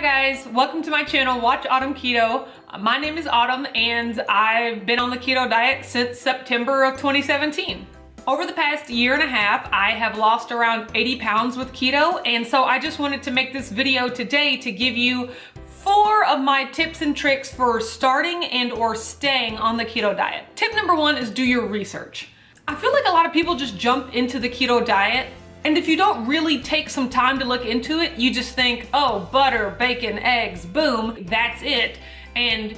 guys, welcome to my channel, Watch Autumn Keto. My name is Autumn and I've been on the keto diet since September of 2017. Over the past year and a half, I have lost around 80 pounds with keto, and so I just wanted to make this video today to give you 4 of my tips and tricks for starting and or staying on the keto diet. Tip number 1 is do your research. I feel like a lot of people just jump into the keto diet, and if you don't really take some time to look into it, you just think, oh, butter, bacon, eggs, boom, that's it. And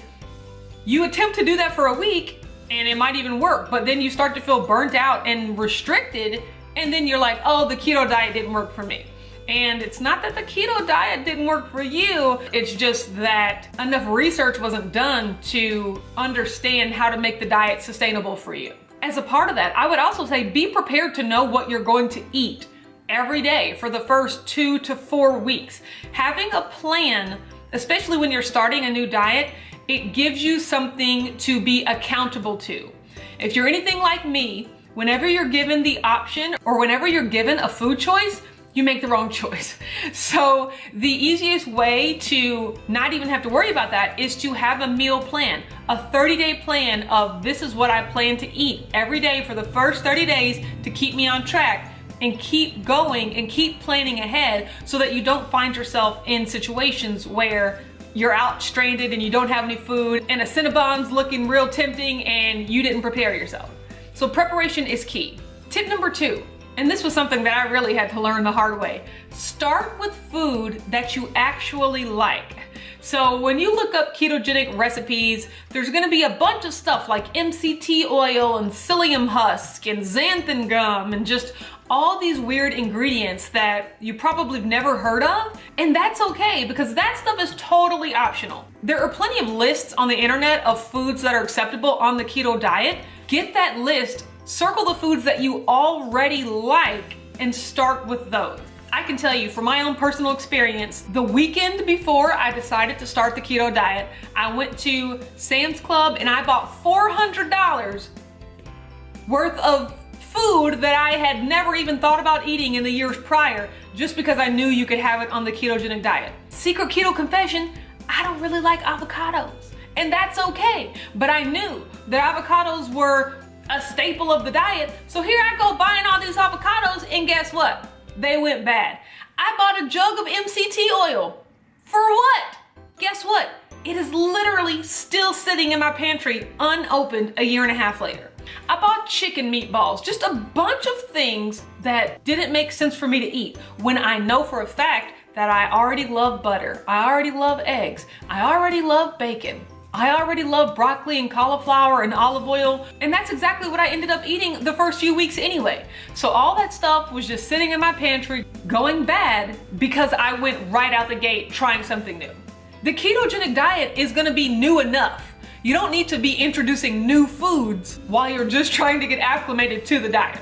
you attempt to do that for a week and it might even work, but then you start to feel burnt out and restricted, and then you're like, oh, the keto diet didn't work for me. And it's not that the keto diet didn't work for you, it's just that enough research wasn't done to understand how to make the diet sustainable for you. As a part of that, I would also say be prepared to know what you're going to eat every day for the first 2 to 4 weeks. Having a plan, especially when you're starting a new diet, it gives you something to be accountable to. If you're anything like me, whenever you're given the option or whenever you're given a food choice, you make the wrong choice. So the easiest way to not even have to worry about that is to have a meal plan, a 30-day plan of this is what I plan to eat every day for the first 30 days to keep me on track, and keep going and keep planning ahead so that you don't find yourself in situations where you're out stranded and you don't have any food and a Cinnabon's looking real tempting and you didn't prepare yourself. So preparation is key. Tip number 2, and this was something that I really had to learn the hard way. Start with food that you actually like. So when you look up ketogenic recipes, there's gonna be a bunch of stuff like MCT oil and psyllium husk and xanthan gum and just all these weird ingredients that you probably have never heard of. And that's okay, because that stuff is totally optional. There are plenty of lists on the internet of foods that are acceptable on the keto diet. Get that list, circle the foods that you already like, and start with those. I can tell you from my own personal experience, the weekend before I decided to start the keto diet, I went to Sam's Club and I bought $400 worth of food that I had never even thought about eating in the years prior, just because I knew you could have it on the ketogenic diet. Secret keto confession, I don't really like avocados, and that's okay. But I knew that avocados were a staple of the diet, so here I go buying all these avocados, and guess what? They went bad. I bought a jug of MCT oil. For what? Guess what? It is literally still sitting in my pantry unopened a year and a half later. I bought chicken meatballs, just a bunch of things that didn't make sense for me to eat when I know for a fact that I already love butter, I already love eggs, I already love bacon, I already love broccoli and cauliflower and olive oil, and that's exactly what I ended up eating the first few weeks anyway. So all that stuff was just sitting in my pantry going bad because I went right out the gate trying something new. The ketogenic diet is gonna be new enough. You don't need to be introducing new foods while you're just trying to get acclimated to the diet.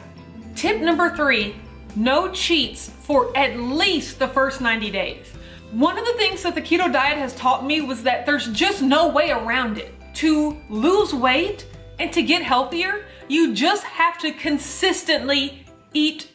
Tip number 3, no cheats for at least the first 90 days. One of the things that the keto diet has taught me was that there's just no way around it. To lose weight and to get healthier, you just have to consistently eat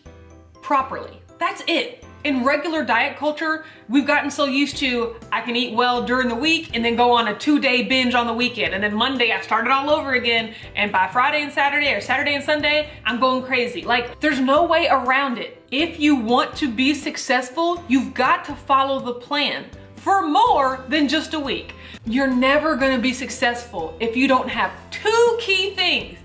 properly. That's it. In regular diet culture, we've gotten so used to, I can eat well during the week and then go on a 2-day binge on the weekend. And then Monday I start it all over again. And by Friday and Saturday or Saturday and Sunday, I'm going crazy. Like, there's no way around it. If you want to be successful, you've got to follow the plan for more than just a week. You're never gonna be successful if you don't have 2 key things: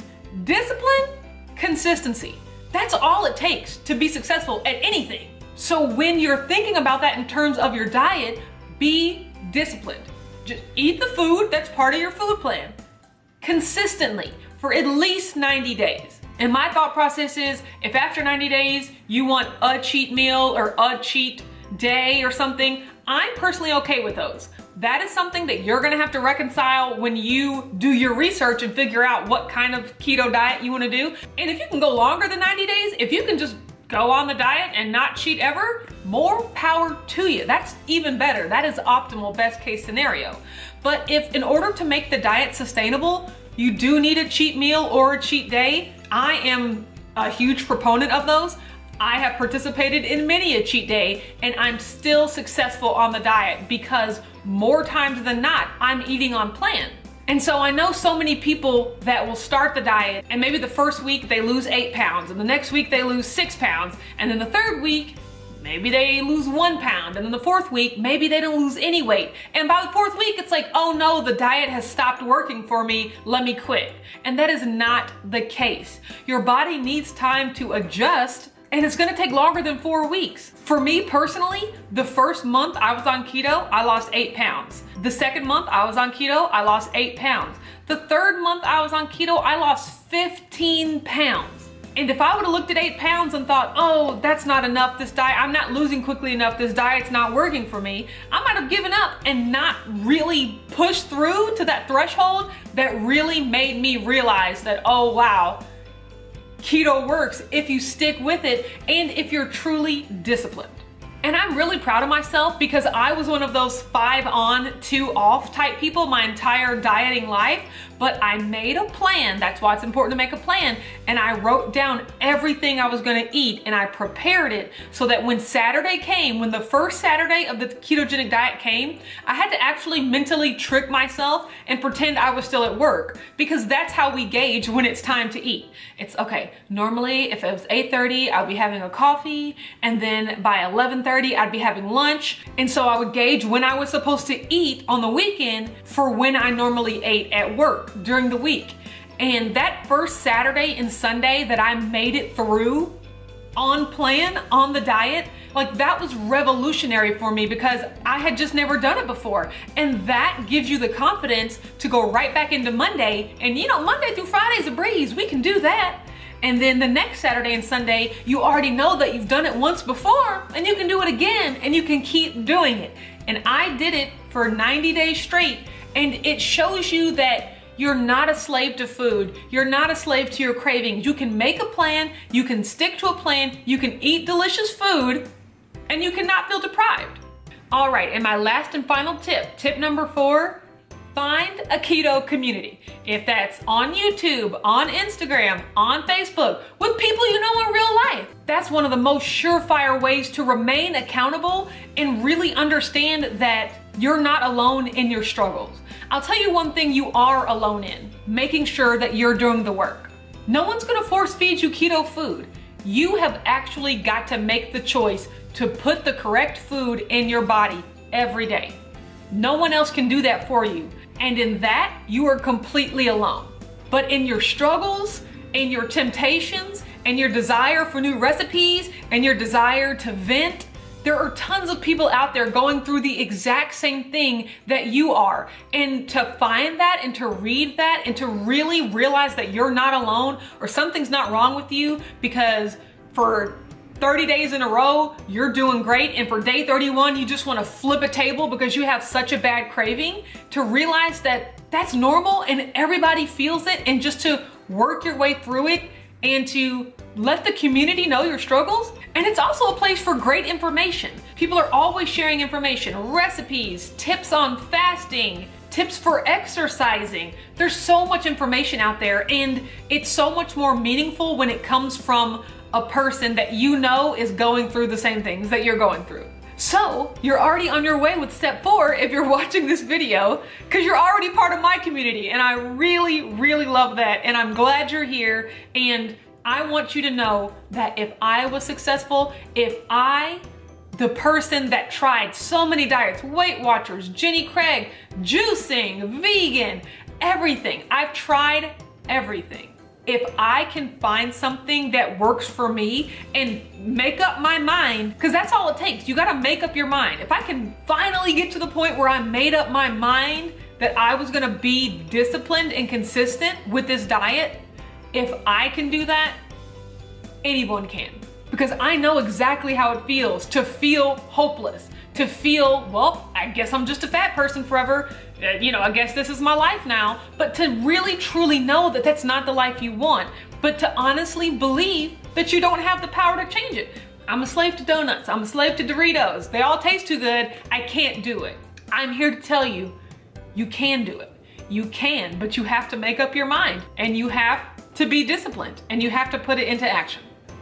discipline, consistency. That's all it takes to be successful at anything. So when you're thinking about that in terms of your diet, be disciplined. Just eat the food that's part of your food plan consistently for at least 90 days. And my thought process is, if after 90 days you want a cheat meal or a cheat day or something, I'm personally okay with those. That is something that you're gonna have to reconcile when you do your research and figure out what kind of keto diet you wanna do. And if you can go longer than 90 days, if you can just go on the diet and not cheat ever, more power to you. That's even better. That is optimal, best case scenario. But if in order to make the diet sustainable, you do need a cheat meal or a cheat day, I am a huge proponent of those. I have participated in many a cheat day and I'm still successful on the diet because more times than not, I'm eating on plan. And so I know so many people that will start the diet and maybe the first week they lose 8 pounds and the next week they lose 6 pounds and then the third week maybe they lose 1 pound, and then the fourth week, maybe they don't lose any weight. And by the fourth week, it's like, oh no, the diet has stopped working for me, let me quit. And that is not the case. Your body needs time to adjust, and it's gonna take longer than 4 weeks. For me personally, the first month I was on keto, I lost 8 pounds. The second month I was on keto, I lost 8 pounds. The third month I was on keto, I lost 15 pounds. And if I would have looked at 8 pounds and thought, oh, that's not enough, this diet, I'm not losing quickly enough, this diet's not working for me, I might have given up and not really pushed through to that threshold that really made me realize that, oh wow, keto works if you stick with it and if you're truly disciplined. And I'm really proud of myself because I was one of those 5 on, 2 off type people my entire dieting life, but I made a plan. That's why it's important to make a plan. And I wrote down everything I was gonna eat and I prepared it so that when Saturday came, when the first Saturday of the ketogenic diet came, I had to actually mentally trick myself and pretend I was still at work, because that's how we gauge when it's time to eat. It's okay, normally if it was 8:30, I'll be having a coffee, and then by 11:30, I'd be having lunch. And so I would gauge when I was supposed to eat on the weekend for when I normally ate at work during the week. And that first Saturday and Sunday that I made it through on plan, on the diet, like that was revolutionary for me because I had just never done it before. And that gives you the confidence to go right back into Monday. And you know, Monday through Friday's a breeze, we can do that. And then the next Saturday and Sunday, you already know that you've done it once before and you can do it again and you can keep doing it. And I did it for 90 days straight, and it shows you that you're not a slave to food. You're not a slave to your cravings. You can make a plan, you can stick to a plan, you can eat delicious food, and you cannot feel deprived. All right, and my last and final tip number 4, find a keto community. If that's on YouTube, on Instagram, on Facebook, with people you know in real life. That's one of the most surefire ways to remain accountable and really understand that you're not alone in your struggles. I'll tell you one thing you are alone in, making sure that you're doing the work. No one's gonna force feed you keto food. You have actually got to make the choice to put the correct food in your body every day. No one else can do that for you. And in that, you are completely alone. But in your struggles, in your temptations, and your desire for new recipes, and your desire to vent, there are tons of people out there going through the exact same thing that you are. And to find that and to read that and to really realize that you're not alone or something's not wrong with you because for 30 days in a row, you're doing great, and for day 31, you just want to flip a table because you have such a bad craving, to realize that that's normal and everybody feels it, and just to work your way through it and to let the community know your struggles. And it's also a place for great information. People are always sharing information, recipes, tips on fasting, tips for exercising. There's so much information out there, and it's so much more meaningful when it comes from a person that you know is going through the same things that you're going through. So you're already on your way with step 4 if you're watching this video, because you're already part of my community, and I really, really love that, and I'm glad you're here. And I want you to know that if I was successful, if I, the person that tried so many diets, Weight Watchers, Jenny Craig, juicing, vegan, everything, I've tried everything. If I can find something that works for me and make up my mind, because that's all it takes. You gotta make up your mind. If I can finally get to the point where I made up my mind that I was gonna be disciplined and consistent with this diet, if I can do that, anyone can. Because I know exactly how it feels to feel hopeless, to feel, well, I guess I'm just a fat person forever. You know, I guess this is my life now. But to really truly know that that's not the life you want, but to honestly believe that you don't have the power to change it. I'm a slave to donuts. I'm a slave to Doritos. They all taste too good. I can't do it. I'm here to tell you, you can do it. You can, but you have to make up your mind, and you have to be disciplined, and you have to put it into action.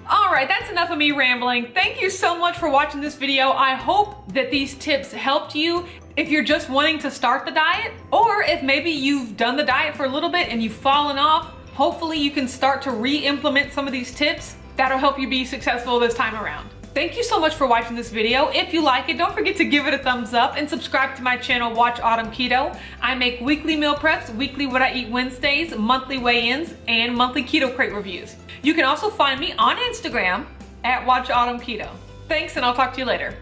All right, that's enough of me rambling. Thank you so much for watching this video. I hope that these tips helped you if you're just wanting to start the diet, or if maybe you've done the diet for a little bit and you've fallen off. Hopefully you can start to re-implement some of these tips. That'll help you be successful this time around. Thank you so much for watching this video. If you like it, don't forget to give it a thumbs up and subscribe to my channel, Watch Autumn Keto. I make weekly meal preps, weekly what I eat Wednesdays, monthly weigh-ins, and monthly keto crate reviews. You can also find me on Instagram at Watch Autumn Keto. Thanks, and I'll talk to you later.